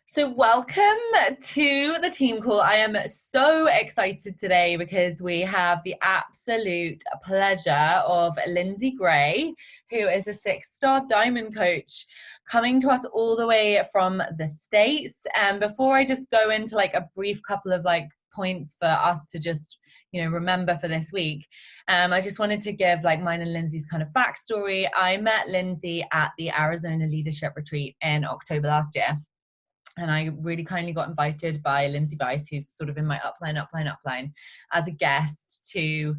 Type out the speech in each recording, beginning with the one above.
So welcome to the team call. I am so excited today because we have the absolute pleasure of Lindsey Gray, who is a 6-star diamond coach, coming to us all the way from the States. And before I just go into like a brief couple of like points for us to just remember for this week, I just wanted to give like mine and Lindsey's kind of backstory. I met Lindsey at the Arizona Leadership Retreat in October last year. And I really kindly got invited by Lindsey Bice, who's sort of in my upline, as a guest to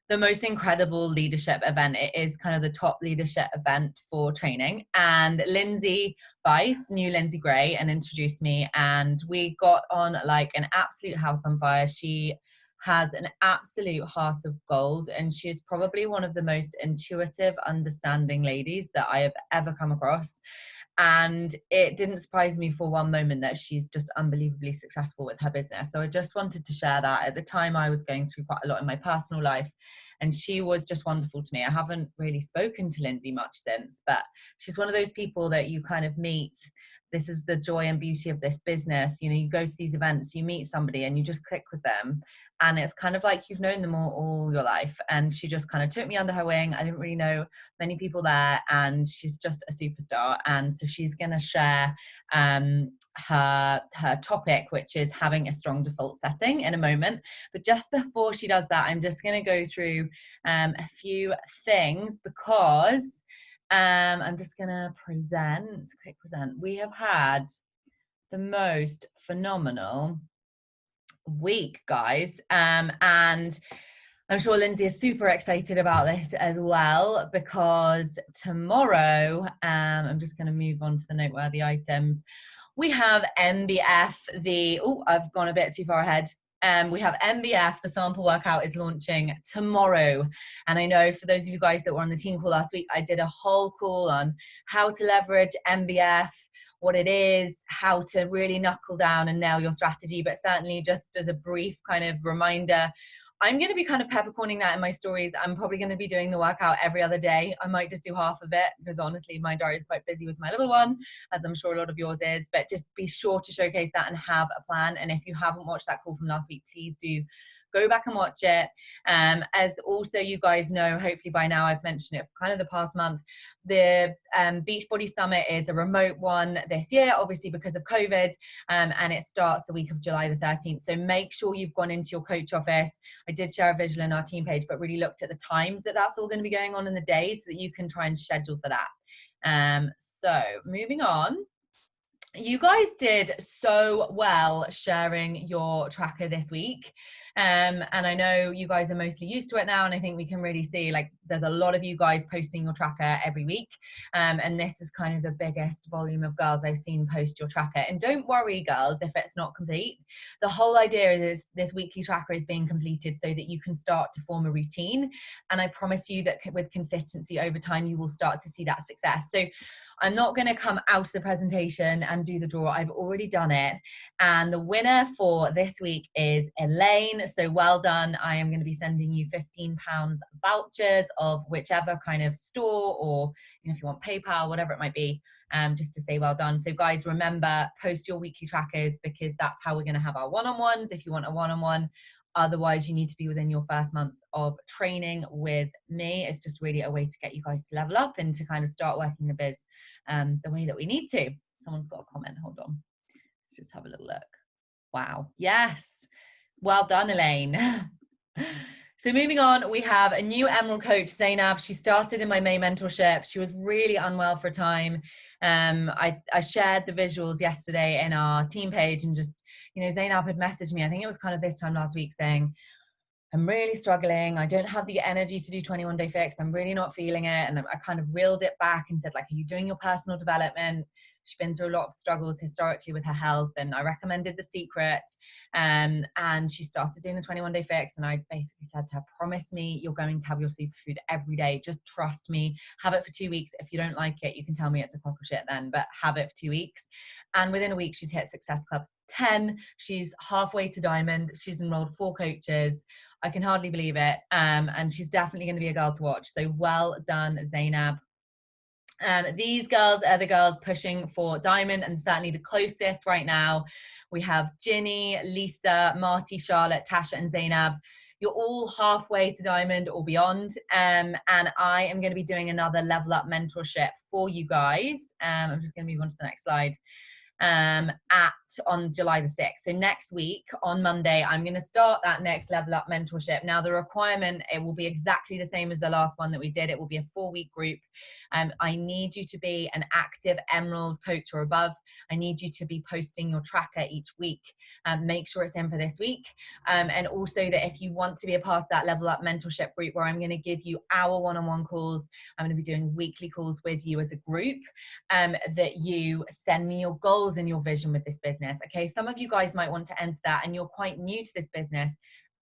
the most incredible leadership event. It is kind of the top leadership event for training. And Lindsey Bice knew Lindsey Gray and introduced me. And we got on like an absolute house on fire. She has an absolute heart of gold. And she is probably one of the most intuitive, understanding ladies that I have ever come across. And it didn't surprise me for one moment that she's just unbelievably successful with her business. So I just wanted to share that. At the time, I was going through quite a lot in my personal life, and she was just wonderful to me. I haven't really spoken to Lindsey much since, but she's one of those people that you kind of meet. This is the joy and beauty of this business. You go to these events, you meet somebody and you just click with them. And it's kind of like you've known them all your life. And she just kind of took me under her wing. I didn't really know many people there, and she's just a superstar. And so she's going to share her topic, which is having a strong default setting, in a moment. But just before she does that, I'm just going to go through a few things, because I'm just going to click present. We have had the most phenomenal week, guys. And I'm sure Lindsey is super excited about this as well, because tomorrow, I'm just going to move on to the noteworthy items. We have MBF, I've gone a bit too far ahead. We have MBF, the sample workout is launching tomorrow. And I know for those of you guys that were on the team call last week, I did a whole call on how to leverage MBF, what it is, how to really knuckle down and nail your strategy. But certainly just as a brief kind of reminder, I'm going to be kind of peppercorning that in my stories. I'm probably going to be doing the workout every other day. I might just do half of it, because honestly, my diary is quite busy with my little one, as I'm sure a lot of yours is. But just be sure to showcase that and have a plan. And if you haven't watched that call from last week, please do go back and watch it. As also you guys know, hopefully by now, I've mentioned it kind of the past month, the Beachbody Summit is a remote one this year, obviously because of COVID, and it starts the week of July the 13th. So make sure you've gone into your coach office. I did share a visual in our team page, but really looked at the times that's all going to be going on in the day, so that you can try and schedule for that. So moving on. You guys did so well sharing your tracker this week. And I know you guys are mostly used to it now, and I think we can really see like there's a lot of you guys posting your tracker every week. And this is kind of the biggest volume of girls I've seen post your tracker. And don't worry, girls, if it's not complete. The whole idea is this weekly tracker is being completed so that you can start to form a routine. And I promise you that with consistency over time, you will start to see that success. So I'm not going to come out of the presentation and do the draw. I've already done it. And the winner for this week is Elaine. So well done. I am going to be sending you £15 vouchers of whichever kind of store, or if you want PayPal, whatever it might be, just to say well done. So guys, remember, post your weekly trackers, because that's how we're going to have our one-on-ones if you want a one-on-one. Otherwise, you need to be within your first month of training with me. It's just really a way to get you guys to level up and to kind of start working the biz the way that we need to. Someone's got a comment. Hold on. Let's just have a little look. Wow. Yes. Well done, Elaine. So moving on, we have a new Emerald coach, Zainab. She started in my May mentorship. She was really unwell for a time. I shared the visuals yesterday in our team page, and just, Zainab had messaged me, I think it was kind of this time last week, saying, I'm really struggling. I don't have the energy to do 21 Day Fix. I'm really not feeling it. And I kind of reeled it back and said, like, are you doing your personal development? She's been through a lot of struggles historically with her health, and I recommended The Secret. And she started doing the 21 Day Fix. And I basically said to her, promise me you're going to have your superfood every day. Just trust me. Have it for 2 weeks. If you don't like it, you can tell me it's a crock of shit then, but have it for 2 weeks. And within a week, she's hit Success Club 10. She's halfway to Diamond. She's enrolled 4 coaches. I can hardly believe it. And she's definitely going to be a girl to watch. So well done, Zainab. These girls are the girls pushing for diamond, and certainly the closest right now. We have Ginny, Lisa, Marty, Charlotte, Tasha, and Zainab. You're all halfway to diamond or beyond. And I am going to be doing another level up mentorship for you guys. I'm just going to move on to the next slide. On July the 6th. So next week on Monday, I'm going to start that next level up mentorship. Now the requirement, it will be exactly the same as the last one that we did. It will be a 4-week group. I need you to be an active Emerald coach or above. I need you to be posting your tracker each week. Make sure it's in for this week. And also that if you want to be a part of that level up mentorship group where I'm going to give you our one-on-one calls, I'm going to be doing weekly calls with you as a group, that you send me your goals and your vision with this business. Okay, some of you guys might want to enter that and you're quite new to this business,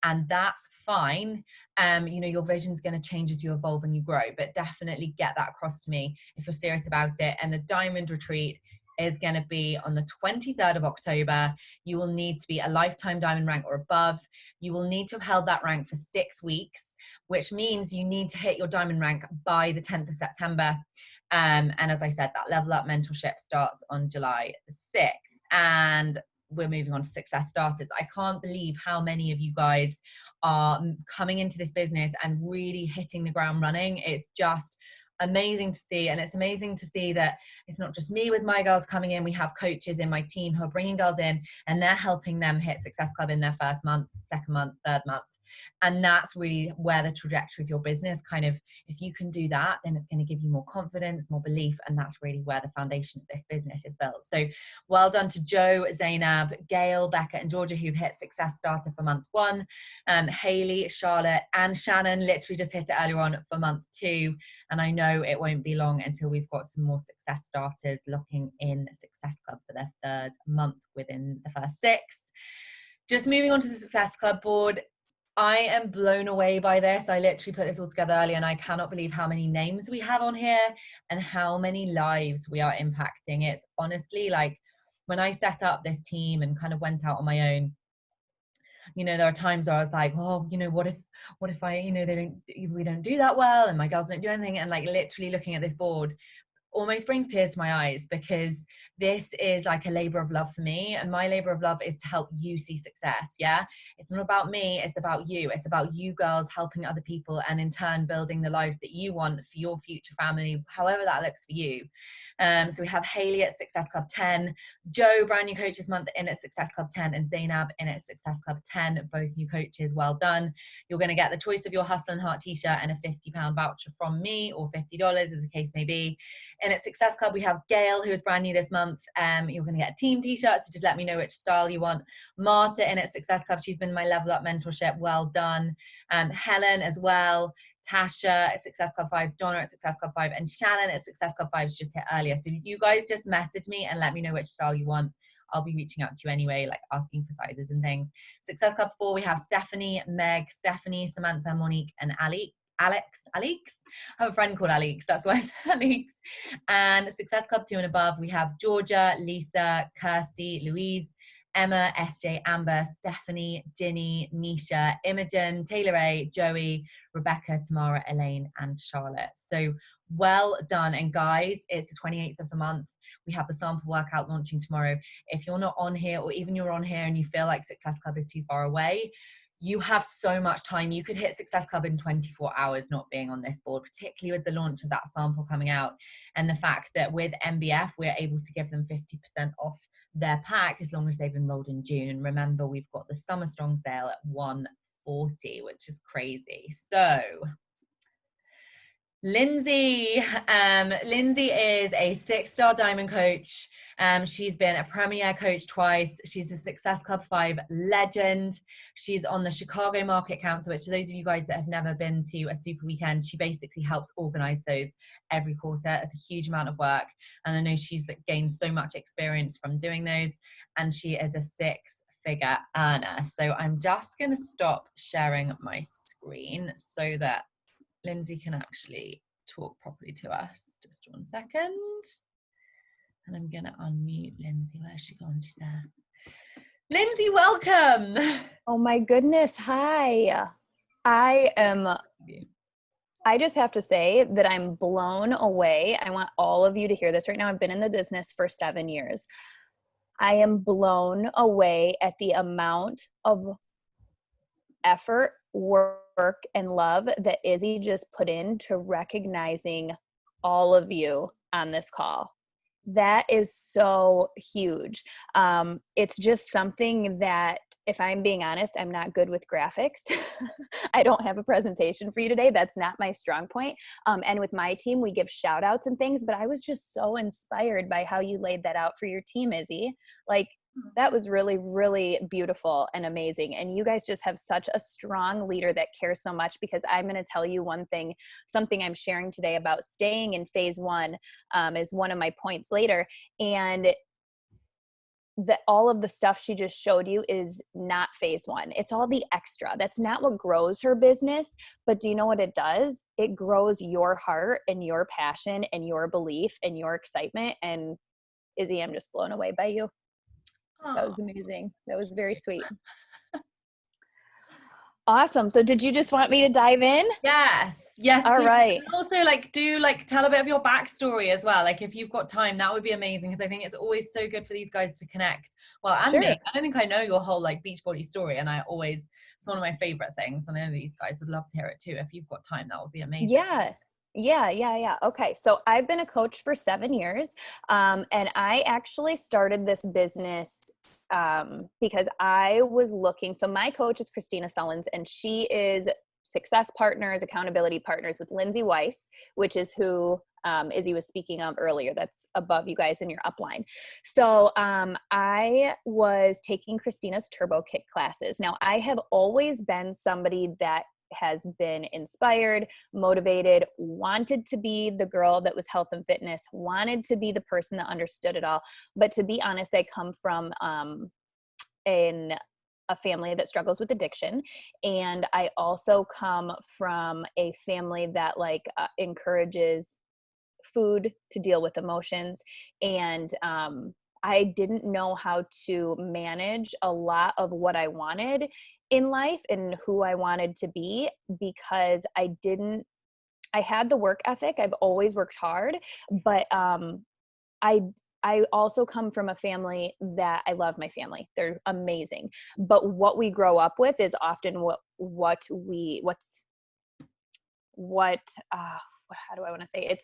and that's fine. You know, your vision is going to change as you evolve and you grow, but definitely get that across to me if you're serious about it. And the diamond retreat is going to be on the 23rd of October. You will need to be a lifetime diamond rank or above. You will need to have held that rank for 6 weeks, which means you need to hit your diamond rank by the 10th of September. And as I said, that level up mentorship starts on July 6th. And we're moving on to success starters. I can't believe how many of you guys are coming into this business and really hitting the ground running. It's just amazing to see. And it's amazing to see that it's not just me with my girls coming in. We have coaches in my team who are bringing girls in and they're helping them hit Success Club in their first month, second month, third month. And that's really where the trajectory of your business kind of, if you can do that, then it's going to give you more confidence, more belief. And that's really where the foundation of this business is built. So well done to Joe, Zainab, Gail, Becca, and Georgia, who've hit Success Starter for month 1. Haley, Charlotte, and Shannon literally just hit it earlier on for month 2. And I know it won't be long until we've got some more Success Starters looking in Success Club for their 3rd month within the first 6. Just moving on to the Success Club board. I am blown away by this. I literally put this all together earlier and I cannot believe how many names we have on here and how many lives we are impacting. It's honestly like when I set up this team and kind of went out on my own, you know, there are times where I was like, oh, you know, what if I, you know, we don't do that well and my girls don't do anything. And like literally looking at this board almost brings tears to my eyes, because this is like a labor of love for me, and my labor of love is to help you see success. Yeah, it's not about me, it's about you. It's about you girls helping other people and in turn building the lives that you want for your future family, however that looks for you. So we have Haley at Success Club 10, Joe, brand new coaches month, in at Success Club 10, and Zainab in at Success Club 10, both new coaches. Well done. You're going to get the choice of your Hustle and Heart t-shirt and a £50 voucher from me, or $50 as the case may be. And at Success Club, we have Gail, who is brand new this month. You're going to get a team t-shirt, so just let me know which style you want. Marta in at Success Club, she's been in my Level Up mentorship. Well done. Helen as well. Tasha at Success Club 5, Donna at Success Club 5, and Shannon at Success Club 5 just hit earlier. So you guys just message me and let me know which style you want. I'll be reaching out to you anyway, like asking for sizes and things. Success Club 4, we have Stephanie, Meg, Stephanie, Samantha, Monique, and Alex. I have a friend called Alex, that's why it's Alex. And Success Club 2 and above, we have Georgia, Lisa, Kirsty, Louise, Emma, SJ, Amber, Stephanie, Ginny, Nisha, Imogen, Taylor A, Joey, Rebecca, Tamara, Elaine, and Charlotte. So well done. And guys, it's the 28th of the month. We have the sample workout launching tomorrow. If you're not on here, or even you're on here and you feel like Success Club is too far away, you have so much time. You could hit Success Club in 24 hours not being on this board, particularly with the launch of that sample coming out. And the fact that with MBF, we're able to give them 50% off their pack as long as they've enrolled in June. And remember, we've got the Summer Strong sale at $140, which is crazy. So Lindsey. Lindsey is a 6-star diamond coach. She's been a premier coach twice. She's a Success Club 5 legend. She's on the Chicago Market Council, which for those of you guys that have never been to a super weekend, she basically helps organize those every quarter. It's a huge amount of work. And I know she's gained so much experience from doing those. And she is a 6-figure earner. So I'm just going to stop sharing my screen so that Lindsey can actually talk properly to us. Just 1 second. And I'm going to unmute Lindsey. Where's she gone? She's there. Lindsey, welcome. Oh my goodness. Hi. I am I just have to say that I'm blown away. I want all of you to hear this right now. I've been in the business for 7 years. I am blown away at the amount of effort, work, and love that Izzy just put into recognizing all of you on this call. That is so huge. It's just something that, if I'm being honest, I'm not good with graphics. I don't have a presentation for you today. That's not my strong point. And with my team, we give shout outs and things, but I was just so inspired by how you laid that out for your team, Izzy. Like, that was really, really beautiful and amazing. And you guys just have such a strong leader that cares so much, because I'm going to tell you one thing, something I'm sharing today about staying in phase one is one of my points later. And that all of the stuff she just showed you is not phase one. It's all the extra. That's not what grows her business. But do you know what it does? It grows your heart and your passion and your belief and your excitement. And Izzy, I'm just blown away by you. That was amazing. That was very sweet. Awesome. So did you just want me to dive in? Yes, All please. right. And also, like, do like tell a bit of your backstory as well. Like, if you've got time, that would be amazing, because I think it's always so good for these guys to connect. Well, and me, Sure. I don't think I know your whole like Beachbody story, and it's one of my favorite things. And I know these guys would love to hear it too. If you've got time, that would be amazing. Yeah. Okay. So I've been a coach for 7 years. And I actually started this business because I was looking. So my coach is Christina Sullins, and she is success partners, accountability partners with Lindsey Weiss, which is who Izzy was speaking of earlier. That's above you guys in your upline. So I was taking Christina's Turbo Kick classes. Now, I have always been somebody that has been inspired, motivated, wanted to be the girl that was health and fitness, wanted to be the person that understood it all. But to be honest, I come from a family that struggles with addiction. And I also come from a family that encourages food to deal with emotions. And I didn't know how to manage a lot of what I wanted in life and who I wanted to be, because I had the work ethic. I've always worked hard, but I I also come from a family that, I love my family. They're amazing. But what we grow up with is often what how do I want to say it?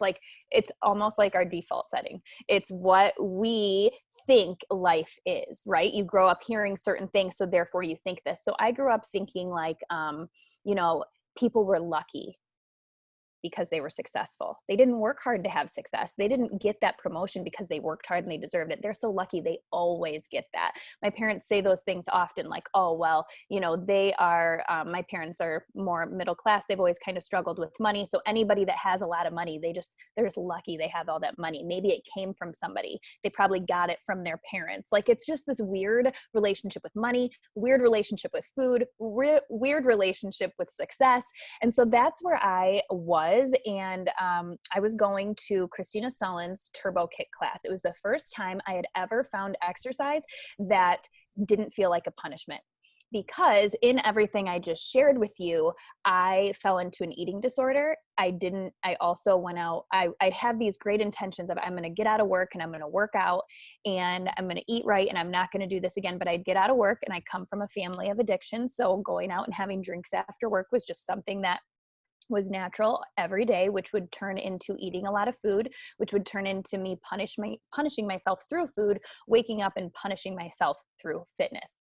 It's almost like our default setting. It's what we think life is, right? You grow up hearing certain things, so therefore you think this. So I grew up thinking you know, people were lucky because they were successful. They didn't work hard to have success. They didn't get that promotion because they worked hard and they deserved it. They're so lucky they always get that. My parents say those things often, like, oh, well, you know, my parents are more middle class. They've always kind of struggled with money. So anybody that has a lot of money, they're just lucky they have all that money. Maybe it came from somebody. They probably got it from their parents. Like, it's just this weird relationship with money, weird relationship with food, weird relationship with success. And so that's where I was. And I was going to Christina Sullins' Turbo Kick class. It was the first time I had ever found exercise that didn't feel like a punishment. Because in everything I just shared with you, I fell into an eating disorder. I also went out, I'd have these great intentions of, I'm going to get out of work and I'm going to work out and I'm going to eat right and I'm not going to do this again. But I'd get out of work, and I come from a family of addiction. So going out and having drinks after work was just something that was natural every day, which would turn into eating a lot of food, which would turn into me punishing myself through food, waking up and punishing myself through fitness.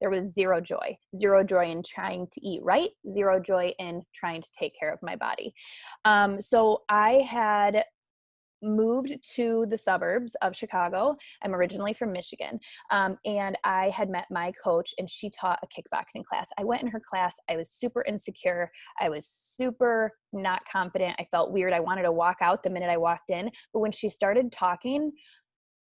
There was zero joy in trying to eat right, zero joy in trying to take care of my body. So I had moved to the suburbs of Chicago. I'm originally from Michigan. And I had met my coach, and she taught a kickboxing class. I went in her class. I was super insecure. I was super not confident. I felt weird. I wanted to walk out the minute I walked in. But when she started talking,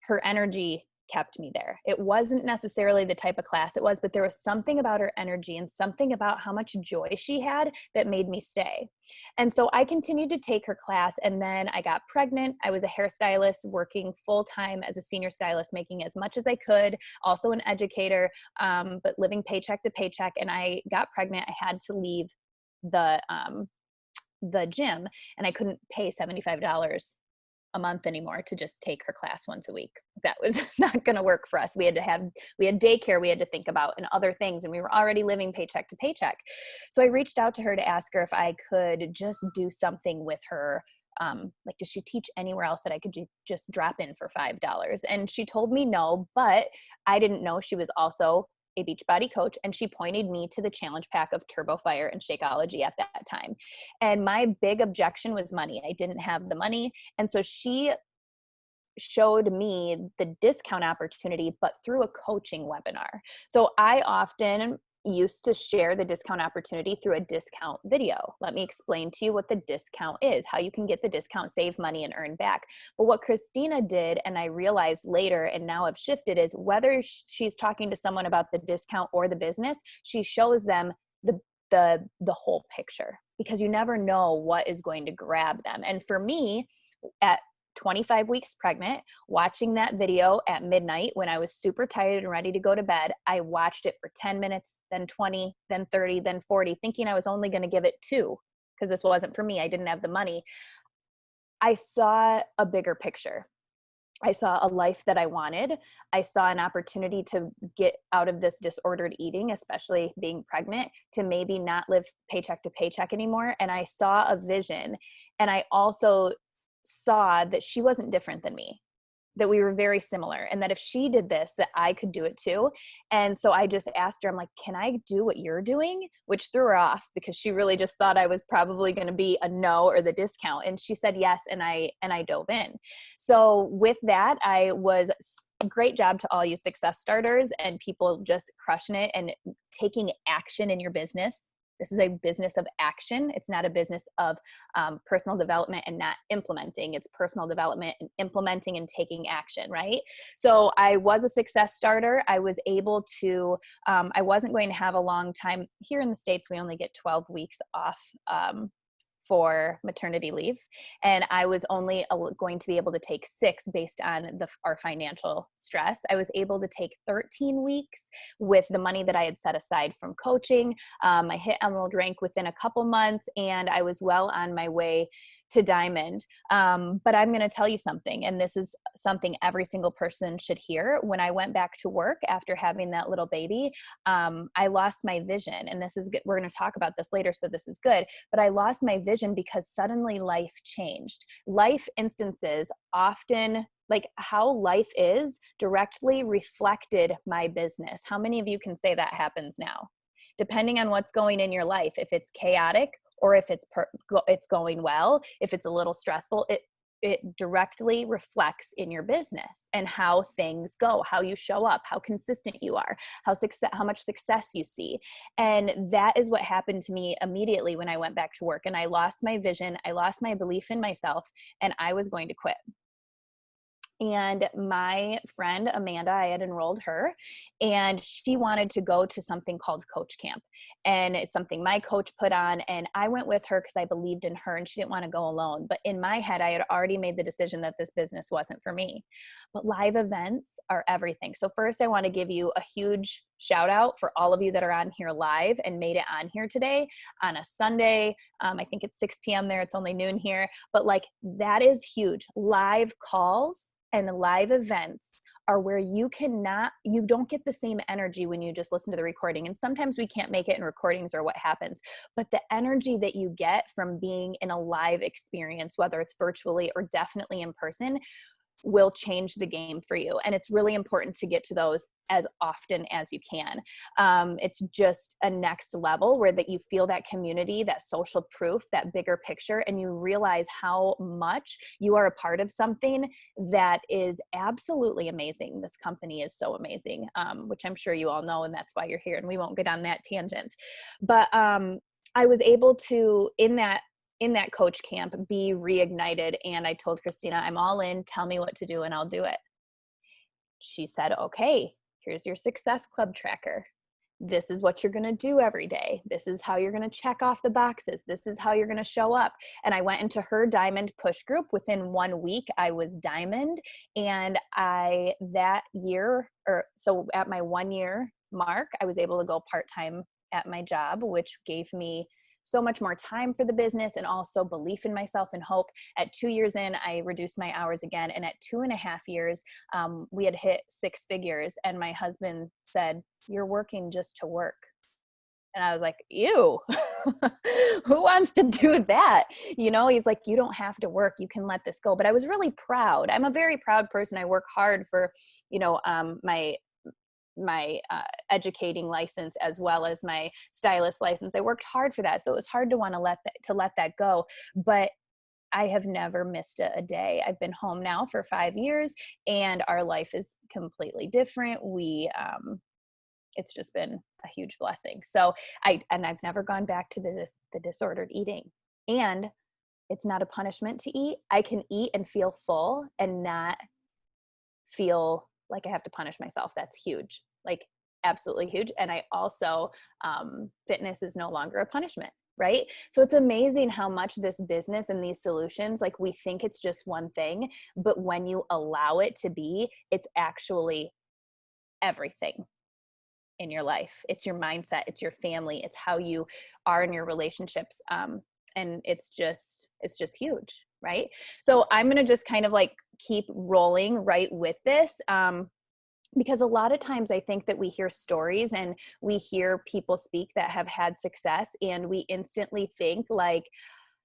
her energy kept me there. It wasn't necessarily the type of class it was, but there was something about her energy and something about how much joy she had that made me stay. And so I continued to take her class, and then I got pregnant. I was a hairstylist working full-time as a senior stylist, making as much as I could, also an educator, but living paycheck to paycheck. And I got pregnant. I had to leave the the gym, and I couldn't pay $75 a month anymore to just take her class once a week. That was not going to work for us. We had daycare we had to think about and other things, and we were already living paycheck to paycheck. So I reached out to her to ask her if I could just do something with her. Like, does she teach anywhere else that I could just drop in for $5? And she told me no, but I didn't know she was also a Beachbody coach, and she pointed me to the challenge pack of Turbo Fire and Shakeology at that time. And my big objection was money. I didn't have the money. And so she showed me the discount opportunity, but through a coaching webinar. So I often used to share the discount opportunity through a discount video. Let me explain to you what the discount is, how you can get the discount, save money, and earn back. But what Christina did, and I realized later, and now I've shifted, is whether she's talking to someone about the discount or the business, she shows them the whole picture, because you never know what is going to grab them. And for me, at 25 weeks pregnant, watching that video at midnight when I was super tired and ready to go to bed, I watched it for 10 minutes, then 20, then 30, then 40, thinking I was only going to give it 2 because this wasn't for me. I didn't have the money. I saw a bigger picture. I saw a life that I wanted. I saw an opportunity to get out of this disordered eating, especially being pregnant, to maybe not live paycheck to paycheck anymore. And I saw a vision. And I also saw that she wasn't different than me, that we were very similar, and that if she did this, that I could do it too. And so I just asked her, I'm like, can I do what you're doing? Which threw her off, because she really just thought I was probably going to be a no or the discount. And she said yes. And I dove in. So with that, great job to all you success starters and people just crushing it and taking action in your business. This is a business of action. It's not a business of personal development and not implementing. It's personal development and implementing and taking action, right? So I was a success starter. I was able to, I wasn't going to have a long time. Here in the States, we only get 12 weeks off for maternity leave. And I was only going to be able to take 6 based on our financial stress. I was able to take 13 weeks with the money that I had set aside from coaching. I hit Emerald rank within a couple months, and I was well on my way to diamond. But I'm going to tell you something, and this is something every single person should hear. When I went back to work after having that little baby, I lost my vision. And this is good. We're going to talk about this later, so this is good. But I lost my vision because suddenly life changed. Life instances often, like how life is, directly reflected my business. How many of you can say that happens now? Depending on what's going in your life, if it's chaotic or if it's going well, if it's a little stressful, it directly reflects in your business and how things go, how you show up, how consistent you are, how much success you see. And that is what happened to me immediately when I went back to work, and I lost my vision. I lost my belief in myself, and I was going to quit. And my friend, Amanda, I had enrolled her, and she wanted to go to something called Coach Camp. And it's something my coach put on, and I went with her because I believed in her and she didn't want to go alone. But in my head, I had already made the decision that this business wasn't for me. But live events are everything. So first, I want to give you a huge shout out for all of you that are on here live and made it on here today on a Sunday. I think it's 6 p.m. there. It's only noon here. But like, that is huge. Live calls and live events are where you don't get the same energy when you just listen to the recording. And sometimes we can't make it in recordings or what happens, but the energy that you get from being in a live experience, whether it's virtually or definitely in person, will change the game for you. And it's really important to get to those as often as you can. It's just a next level where that you feel that community, that social proof, that bigger picture, and you realize how much you are a part of something that is absolutely amazing. This company is so amazing, which I'm sure you all know, and that's why you're here, and we won't get on that tangent. But I was able to, in that coach camp, be reignited. And I told Christina, I'm all in, tell me what to do and I'll do it. She said, okay, here's your success club tracker. This is what you're going to do every day. This is how you're going to check off the boxes. This is how you're going to show up. And I went into her diamond push group. Within 1 week, I was diamond. And that year, or so at my 1 year mark, I was able to go part-time at my job, which gave me so much more time for the business and also belief in myself and hope. At 2 years in, I reduced my hours again. And at 2.5 years, we had hit 6 figures. And my husband said, "You're working just to work." And I was like, ew, who wants to do that? You know, he's like, "You don't have to work. You can let this go." But I was really proud. I'm a very proud person. I work hard for, you know, my educating license as well as my stylist license. I worked hard for that. So it was hard to want to let that go. But I have never missed a day. I've been home now for 5 years and our life is completely different. It's just been a huge blessing. So I've never gone back to the disordered eating, and it's not a punishment to eat. I can eat and feel full and not feel like I have to punish myself. That's huge, like absolutely huge. And I also, fitness is no longer a punishment. Right. So it's amazing how much this business and these solutions, like we think it's just one thing, but when you allow it to be, it's actually everything in your life. It's your mindset, it's your family, it's how you are in your relationships. And it's just huge, right? So I'm going to just kind of like keep rolling right with this. Because a lot of times I think that we hear stories and we hear people speak that have had success, and we instantly think like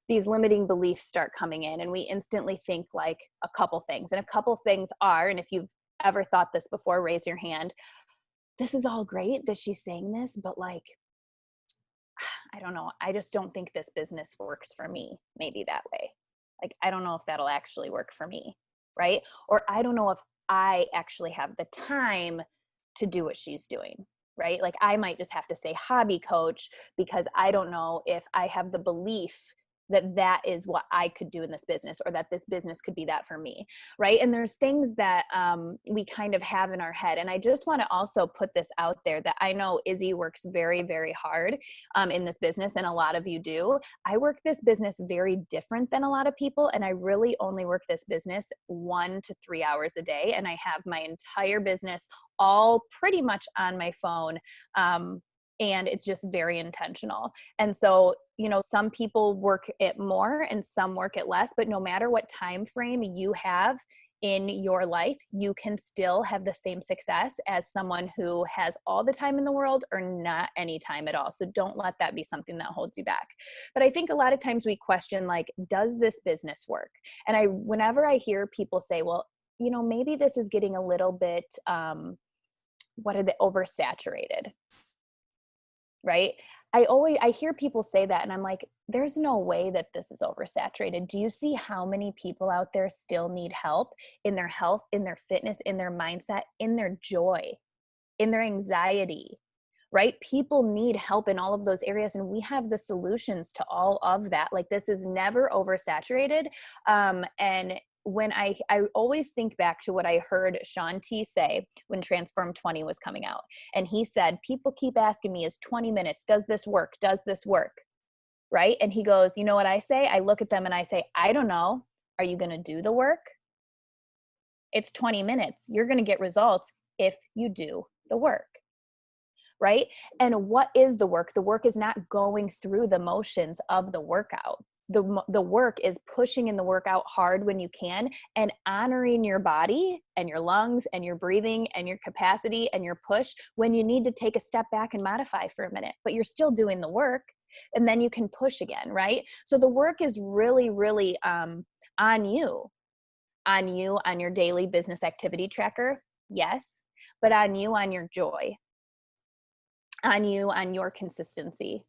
these limiting beliefs start coming in, and we instantly think like a couple things. And a couple things are, and if you've ever thought this before, raise your hand. This is all great that she's saying this, but like, I don't know. I just don't think this business works for me. Maybe that way. Like, I don't know if that'll actually work for me. Right. Or I don't know if I actually have the time to do what she's doing. Right. Like I might just have to say hobby coach because I don't know if I have the belief that that is what I could do in this business, or that this business could be that for me. Right. And there's things that we kind of have in our head. And I just want to also put this out there that I know Izzy works very, very hard in this business. And a lot of you do. I work this business very different than a lot of people. And I really only work this business 1 to 3 hours a day. And I have my entire business all pretty much on my phone. And it's just very intentional. And so, you know, some people work it more and some work it less, but no matter what time frame you have in your life, you can still have the same success as someone who has all the time in the world or not any time at all. So don't let that be something that holds you back. But I think a lot of times we question, like, does this business work? And whenever I hear people say, well, you know, maybe this is getting a little bit, oversaturated. Right? I hear people say that and I'm like, there's no way that this is oversaturated. Do you see how many people out there still need help in their health, in their fitness, in their mindset, in their joy, in their anxiety, right? People need help in all of those areas, and we have the solutions to all of that. Like, this is never oversaturated. And when I always think back to what I heard Shaun T say when Transform 20 was coming out. And he said, people keep asking me, is 20 minutes, does this work? Does this work? Right? And he goes, you know what I say? I look at them and I say, I don't know. Are you going to do the work? It's 20 minutes. You're going to get results if you do the work. Right? And what is the work? The work is not going through the motions of the workout. The work is pushing in the workout hard when you can and honoring your body and your lungs and your breathing and your capacity and your push when you need to take a step back and modify for a minute, but you're still doing the work, and then you can push again, right? So the work is really, really on you, on your daily business activity tracker. Yes, but on you, on your joy, on you, on your consistency,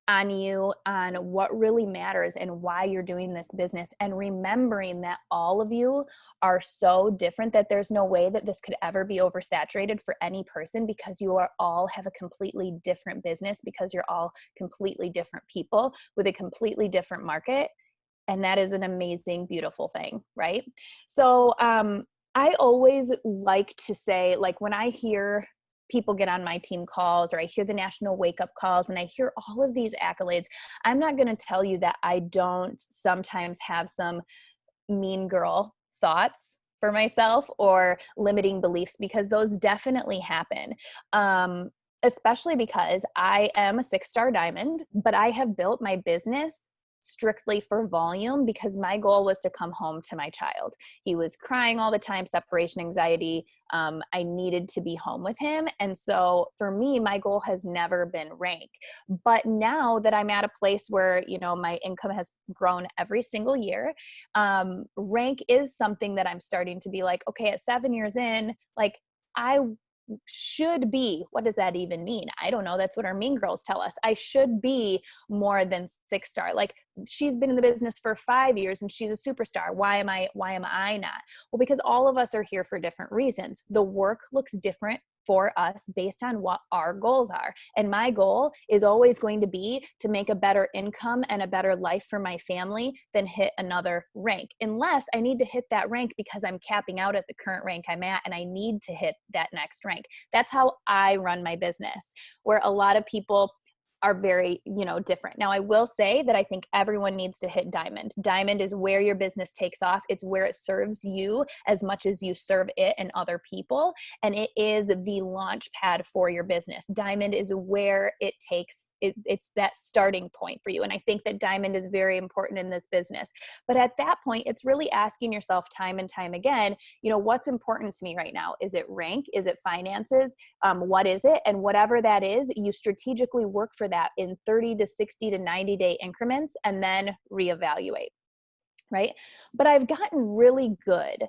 on you, on what really matters and why you're doing this business, and remembering that all of you are so different that there's no way that this could ever be oversaturated for any person, because you are all have a completely different business, because you're all completely different people with a completely different market. And that is an amazing, beautiful thing, right? So I always like to say, like, when I hear people get on my team calls, or I hear the national wake up calls, and I hear all of these accolades, I'm not going to tell you that I don't sometimes have some mean girl thoughts for myself or limiting beliefs, because those definitely happen. especially because I am a 6-star diamond, but I have built my business strictly for volume because my goal was to come home to my child. He was crying all the time, separation anxiety. I needed to be home with him. And so for me, my goal has never been rank. But now that I'm at a place where, you know, my income has grown every single year, rank is something that I'm starting to be like, okay, at 7 years in, like I should be, what does that even mean? I don't know. That's what our mean girls tell us. I should be more than 6-star. Like, she's been in the business for 5 years and she's a superstar. Why am I not? Well, because all of us are here for different reasons. The work looks different for us based on what our goals are. And my goal is always going to be to make a better income and a better life for my family than hit another rank. Unless I need to hit that rank because I'm capping out at the current rank I'm at and I need to hit that next rank. That's how I run my business, where a lot of people are very, you know, different. Now, I will say that I think everyone needs to hit diamond. Diamond is where your business takes off. It's where it serves you as much as you serve it and other people. And it is the launch pad for your business. Diamond is where it takes, it's that starting point for you. And I think that diamond is very important in this business. But at that point, it's really asking yourself time and time again, you know, what's important to me right now? Is it rank? Is it finances? What is it? And whatever that is, you strategically work for that in 30 to 60 to 90 day increments and then reevaluate. Right. But I've gotten really good.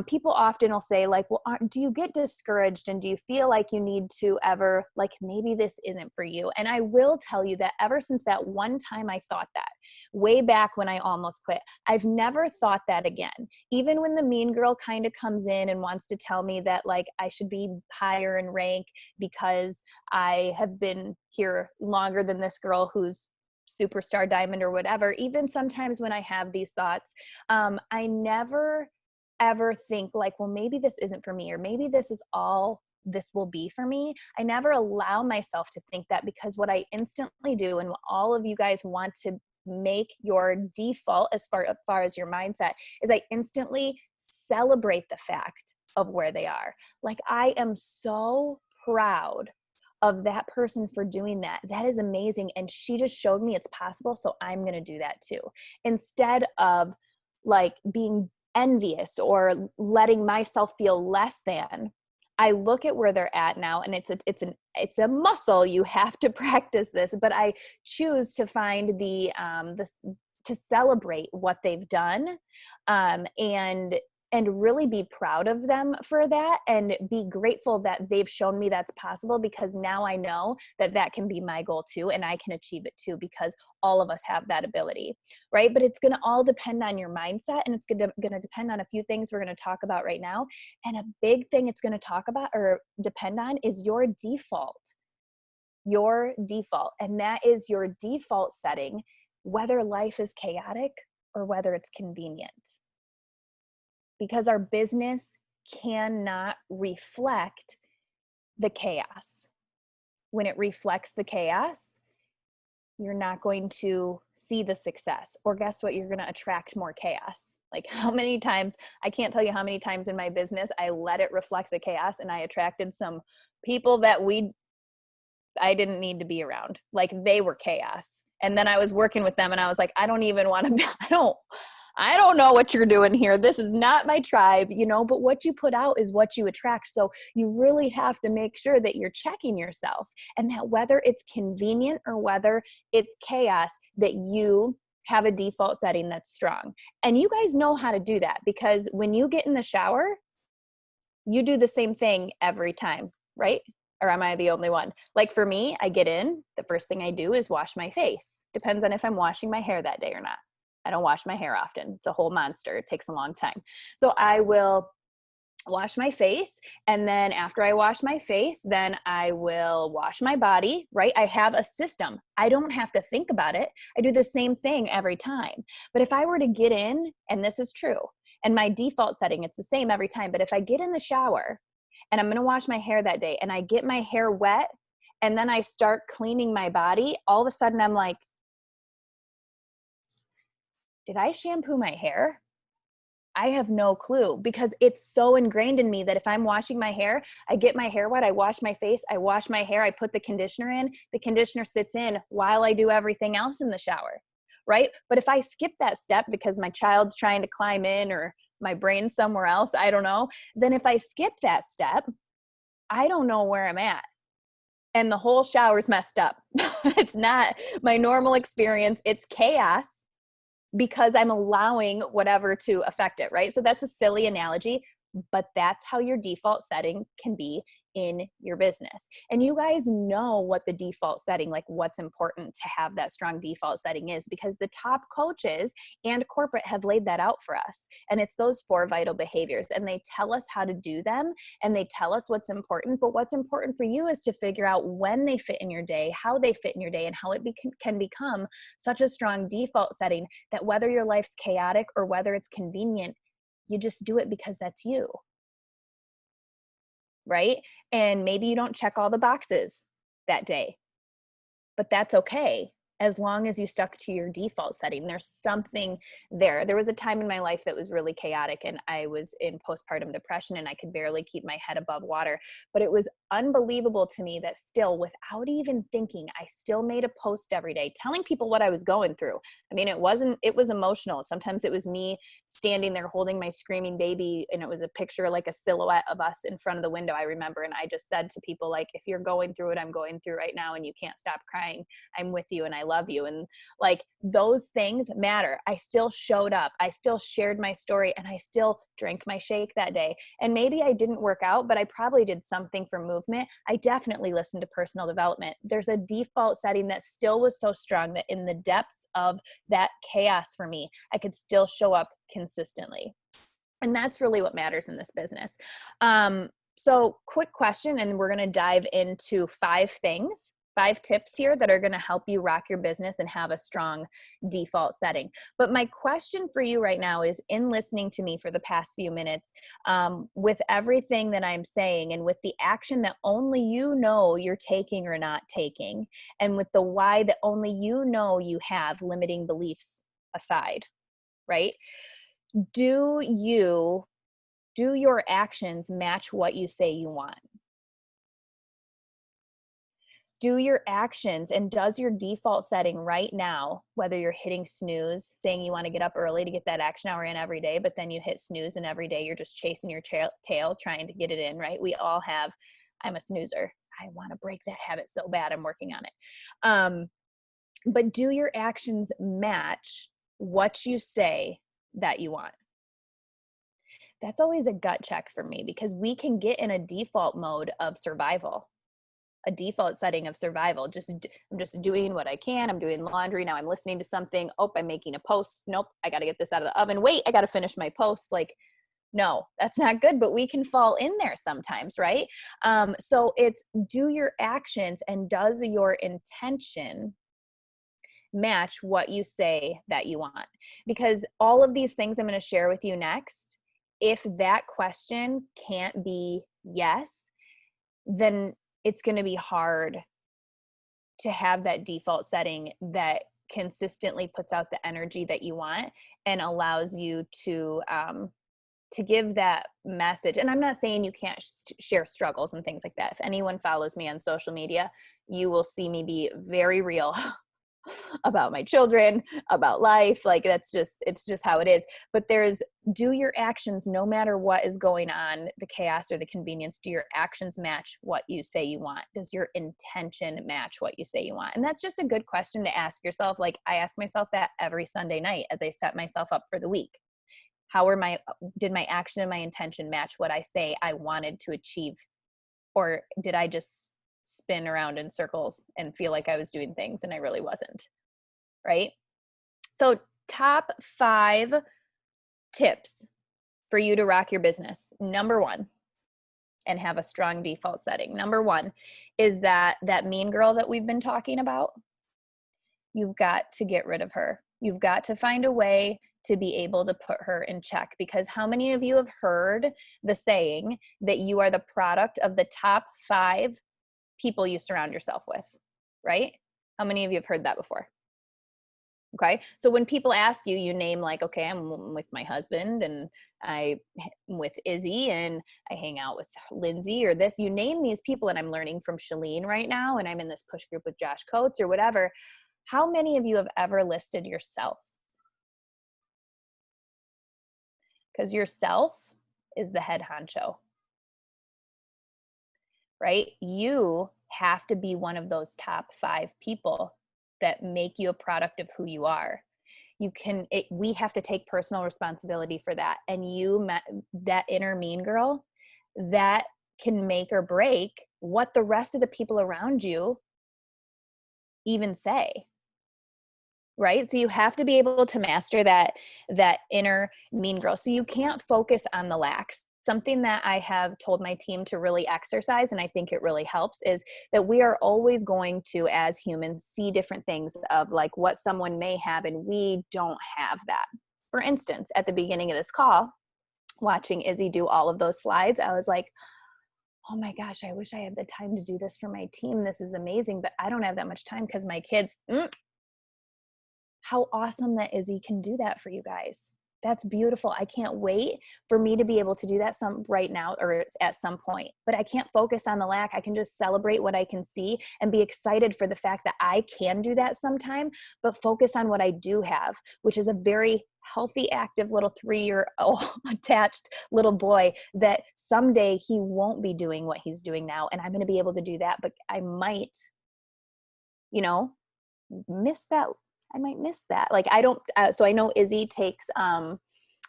People often will say like, well, do you get discouraged and do you feel like you need to ever, like, maybe this isn't for you? And I will tell you that ever since that one time I thought that, way back when I almost quit, I've never thought that again. Even when the mean girl kind of comes in and wants to tell me that like I should be higher in rank because I have been here longer than this girl who's superstar diamond or whatever, even sometimes when I have these thoughts, I never ever think like, well, maybe this isn't for me, or maybe this is all this will be for me. I never allow myself to think that, because what I instantly do, and what all of you guys want to make your default as far as your mindset, is I instantly celebrate the fact of where they are. Like, I am so proud of that person for doing that. That is amazing. And she just showed me it's possible. So I'm going to do that too. Instead of like being envious or letting myself feel less than, I look at where they're at now, and it's a muscle. You have to practice this, but I choose to find to celebrate what they've done, and really be proud of them for that, and be grateful that they've shown me that's possible, because now I know that that can be my goal too, and I can achieve it too, because all of us have that ability, right? But it's going to all depend on your mindset, and it's going to depend on a few things we're going to talk about right now. And a big thing it's going to talk about or depend on is your default. Your default. And that is your default setting, whether life is chaotic or whether it's convenient. Because our business cannot reflect the chaos. When it reflects the chaos, you're not going to see the success. Or guess what? You're going to attract more chaos. Like, how many times, I can't tell you how many times in my business I let it reflect the chaos, and I attracted some people that I didn't need to be around. Like, they were chaos. And then I was working with them and I was like, I don't even want to, I don't know what you're doing here. This is not my tribe, but what you put out is what you attract. So you really have to make sure that you're checking yourself, and that whether it's convenient or whether it's chaos, that you have a default setting that's strong. And you guys know how to do that, because when you get in the shower, you do the same thing every time, right? Or am I the only one? Like, for me, I get in, the first thing I do is wash my face. Depends on if I'm washing my hair that day or not. I don't wash my hair often. It's a whole monster. It takes a long time. So I will wash my face. And then after I wash my face, then I will wash my body, right? I have a system. I don't have to think about it. I do the same thing every time. But if I were to get in, and this is true, and my default setting, it's the same every time. But if I get in the shower and I'm going to wash my hair that day, and I get my hair wet, and then I start cleaning my body, all of a sudden I'm like, did I shampoo my hair? I have no clue, because it's so ingrained in me that if I'm washing my hair, I get my hair wet, I wash my face, I wash my hair, I put the conditioner in, the conditioner sits in while I do everything else in the shower, right? But if I skip that step because my child's trying to climb in or my brain's somewhere else, I don't know, then if I skip that step, I don't know where I'm at. And the whole shower's messed up. It's not my normal experience. It's chaos because I'm allowing whatever to affect it, right? So that's a silly analogy, but that's how your default setting can be in your business. And you guys know what the default setting, like what's important to have that strong default setting is, because the top coaches and corporate have laid that out for us. And it's those 4 vital behaviors, and they tell us how to do them, and they tell us what's important. But what's important for you is to figure out when they fit in your day, how they fit in your day, and how it can become such a strong default setting that whether your life's chaotic or whether it's convenient, you just do it because that's you. Right? And maybe you don't check all the boxes that day, but that's okay as long as you stuck to your default setting. There's something there. There was a time in my life that was really chaotic, and I was in postpartum depression and I could barely keep my head above water. But it was unbelievable to me that still, without even thinking, I still made a post every day telling people what I was going through. I mean, it was emotional. Sometimes it was me standing there holding my screaming baby, and it was a picture, like a silhouette of us in front of the window, I remember. And I just said to people, like, if you're going through what I'm going through right now and you can't stop crying, I'm with you and I love you. And like, those things matter. I still showed up. I still shared my story, and I still drank my shake that day. And maybe I didn't work out, but I probably did something for movement. I definitely listened to personal development. There's a default setting that still was so strong that in the depths of that chaos for me, I could still show up consistently. And that's really what matters in this business. So quick question, and we're going to dive into 5 tips here that are going to help you rock your business and have a strong default setting. But my question for you right now is, in listening to me for the past few minutes, with everything that I'm saying and with the action that only you know you're taking or not taking, and with the why that only you know you have, limiting beliefs aside, right? Do your actions match what you say you want? Do your actions, and does your default setting right now, whether you're hitting snooze, saying you want to get up early to get that action hour in every day, but then you hit snooze and every day you're just chasing your tail trying to get it in, right? We all have, I'm a snoozer. I want to break that habit so bad. I'm working on it. But do your actions match what you say that you want? That's always a gut check for me, because we can get in a default mode of survival. A default setting of survival. I'm just doing what I can. I'm doing laundry. Now I'm listening to something. Oh, I'm making a post. Nope. I got to get this out of the oven. Wait, I got to finish my post. Like, no, that's not good, but we can fall in there sometimes, right? So it's, do your actions and does your intention match what you say that you want? Because all of these things I'm going to share with you next, if that question can't be yes, then it's going to be hard to have that default setting that consistently puts out the energy that you want and allows you to give that message. And I'm not saying you can't share struggles and things like that. If anyone follows me on social media, you will see me be very real about my children, about life. Like, it's just how it is. But do your actions, no matter what is going on, the chaos or the convenience, do your actions match what you say you want? Does your intention match what you say you want? And that's just a good question to ask yourself. Like, I ask myself that every Sunday night as I set myself up for the week. Did my action and my intention match what I say I wanted to achieve? Or did I just spin around in circles and feel like I was doing things and I really wasn't, right? So top 5 tips for you to rock your business. Number 1, and have a strong default setting. Number 1 is that mean girl that we've been talking about. You've got to get rid of her. You've got to find a way to be able to put her in check, because how many of you have heard the saying that you are the product of the top 5 people you surround yourself with, right? How many of you have heard that before? Okay. So when people ask you, you name like, okay, I'm with my husband and I'm with Izzy and I hang out with Lindsay or this, you name these people, and I'm learning from Shalene right now, and I'm in this push group with Josh Coates or whatever. How many of you have ever listed yourself? Because yourself is the head honcho, right? You have to be one of those top 5 people that make you a product of who you are. We have to take personal responsibility for that. And that inner mean girl, that can make or break what the rest of the people around you even say. Right? So you have to be able to master that inner mean girl. So you can't focus on the lacks. Something that I have told my team to really exercise, and I think it really helps, is that we are always going to, as humans, see different things of like what someone may have and we don't have that. For instance, at the beginning of this call, watching Izzy do all of those slides, I was like, oh my gosh, I wish I had the time to do this for my team. This is amazing, but I don't have that much time because my kids, how awesome that Izzy can do that for you guys. That's beautiful. I can't wait for me to be able to do that right now or at some point, but I can't focus on the lack. I can just celebrate what I can see and be excited for the fact that I can do that sometime, but focus on what I do have, which is a very healthy, active little 3-year-old attached little boy that someday he won't be doing what he's doing now. And I'm going to be able to do that, but I might, miss that. I might miss that. Like I don't, so I know Izzy takes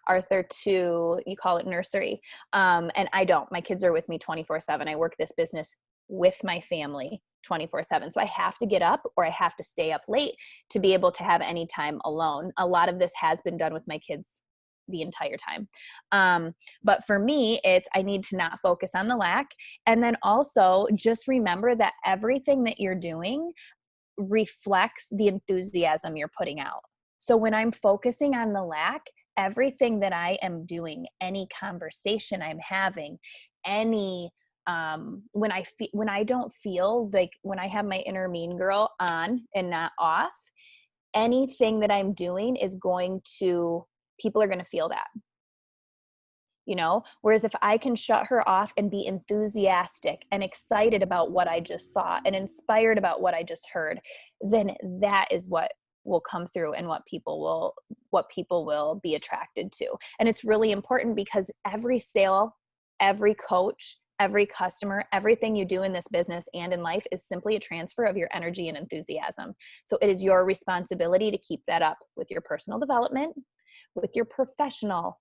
Arthur to, you call it nursery. And I don't, my kids are with me 24/7. I work this business with my family 24/7. So I have to get up or I have to stay up late to be able to have any time alone. A lot of this has been done with my kids the entire time. But for me, I need to not focus on the lack. And then also just remember that everything that you're doing reflects the enthusiasm you're putting out. So when I'm focusing on the lack, everything that I am doing, any conversation I'm having, any when I don't feel like, when I have my inner mean girl on and not off, anything that I'm doing is people are going to feel that. Whereas if I can shut her off and be enthusiastic and excited about what I just saw and inspired about what I just heard, then that is what will come through and what people will be attracted to. And it's really important because every sale, every coach, every customer, everything you do in this business and in life is simply a transfer of your energy and enthusiasm. So it is your responsibility to keep that up with your personal development, with your professional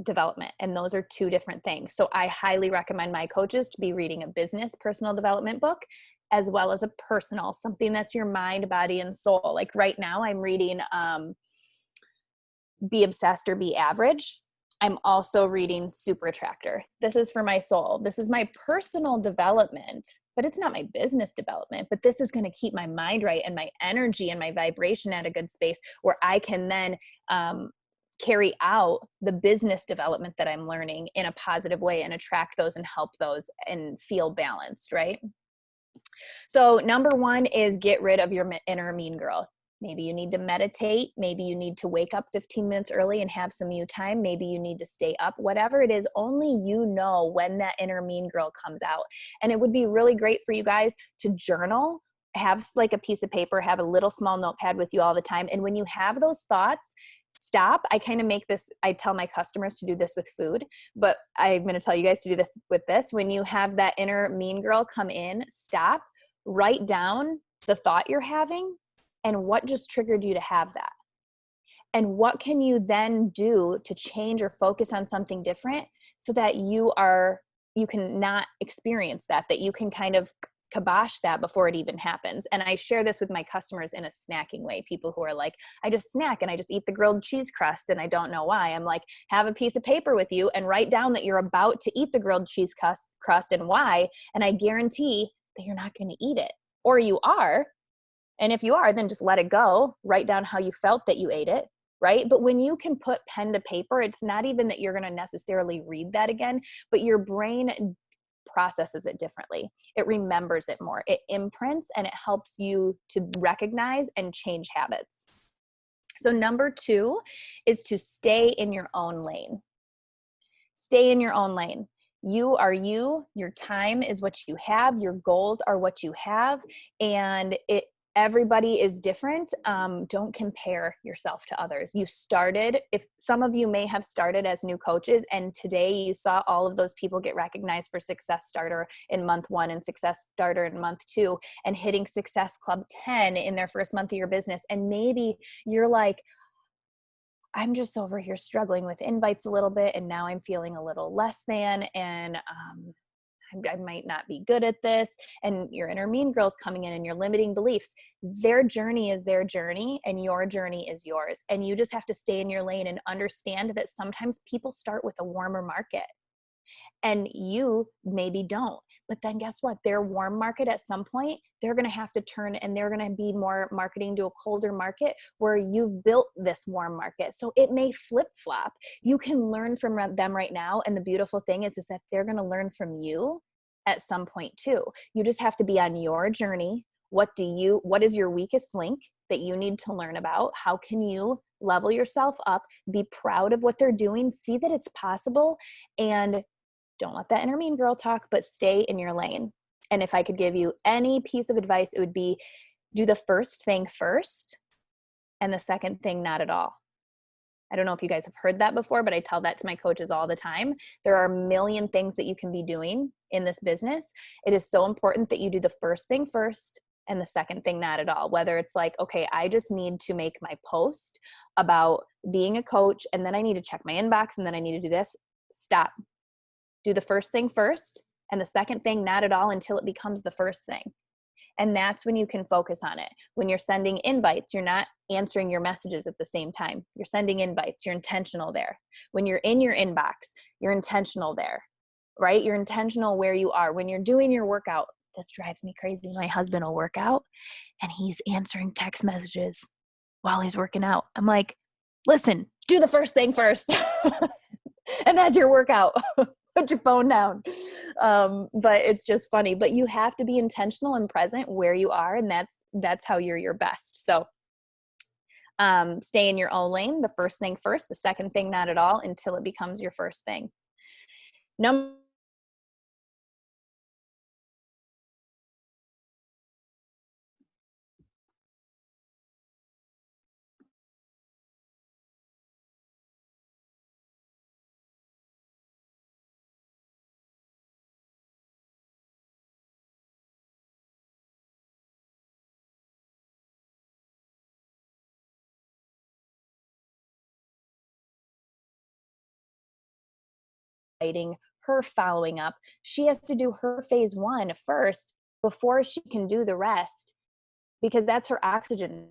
development. And those are 2 different things. So I highly recommend my coaches to be reading a business personal development book, as well as a personal, something that's your mind, body, and soul. Like right now I'm reading Be Obsessed or Be Average. I'm also reading Super Attractor. This is for my soul. This is my personal development, but it's not my business development. But this is going to keep my mind right and my energy and my vibration at a good space where I can then carry out the business development that I'm learning in a positive way and attract those and help those and feel balanced, right? So number 1 is get rid of your inner mean girl. Maybe you need to meditate. Maybe you need to wake up 15 minutes early and have some you time. Maybe you need to stay up, whatever it is, only you know when that inner mean girl comes out. And it would be really great for you guys to journal, have like a piece of paper, have a little small notepad with you all the time. And when you have those thoughts, stop. I kind of make this, I tell my customers to do this with food, but I'm going to tell you guys to do this with this. When you have that inner mean girl come in, stop, write down the thought you're having and what just triggered you to have that. And what can you then do to change or focus on something different so that you can not experience that you can kind of kibosh that before it even happens. And I share this with my customers in a snacking way. People who are like, I just snack and I just eat the grilled cheese crust and I don't know why. I'm like, have a piece of paper with you and write down that you're about to eat the grilled cheese crust and why. And I guarantee that you're not going to eat it, or you are. And if you are, then just let it go. Write down how you felt that you ate it, right? But when you can put pen to paper, it's not even that you're going to necessarily read that again, but your brain processes it differently. It remembers it more. It imprints and it helps you to recognize and change habits. So number 2 is to stay in your own lane. stay in your own lane. You are you, your time is what you have, your goals are what you have, and everybody is different. Don't compare yourself to others. You started, if some of you may have started as new coaches, and today you saw all of those people get recognized for Success Starter in month 1 and Success Starter in month 2 and hitting Success Club 10 in their first month of your business. And maybe you're like, I'm just over here struggling with invites a little bit, and now I'm feeling a little less than, and I might not be good at this. And your inner mean girl's coming in and your limiting beliefs. Their journey is their journey and your journey is yours. And you just have to stay in your lane and understand that sometimes people start with a warmer market and you maybe don't. But then guess what? Their warm market at some point, they're going to have to turn and they're going to be more marketing to a colder market where you've built this warm market. So it may flip flop. You can learn from them right now. And the beautiful thing is that they're going to learn from you at some point too. You just have to be on your journey. What is your weakest link that you need to learn about? How can you level yourself up? Be proud of what they're doing. See that it's possible, and don't let that inner mean girl talk, but stay in your lane. And if I could give you any piece of advice, it would be do the first thing first and the second thing not at all. I don't know if you guys have heard that before, but I tell that to my coaches all the time. There are a million things that you can be doing in this business. It is so important that you do the first thing first and the second thing not at all. Whether it's like, okay, I just need to make my post about being a coach, and then I need to check my inbox, and then I need to do this. Stop. Do the first thing first and the second thing not at all until it becomes the first thing. And that's when you can focus on it. When you're sending invites, you're not answering your messages at the same time. You're sending invites, you're intentional there. When you're in your inbox, you're intentional there, right? You're intentional where you are. When you're doing your workout, this drives me crazy. My husband will work out and he's answering text messages while he's working out. I'm like, listen, do the first thing first. And that's your workout. Put your phone down. But it's just funny. But you have to be intentional and present where you are, and that's how you're your best. So stay in your own lane. The first thing first, the second thing not at all until it becomes your first thing. Number her following up, she has to do her phase 1 first before she can do the rest, because that's her oxygen.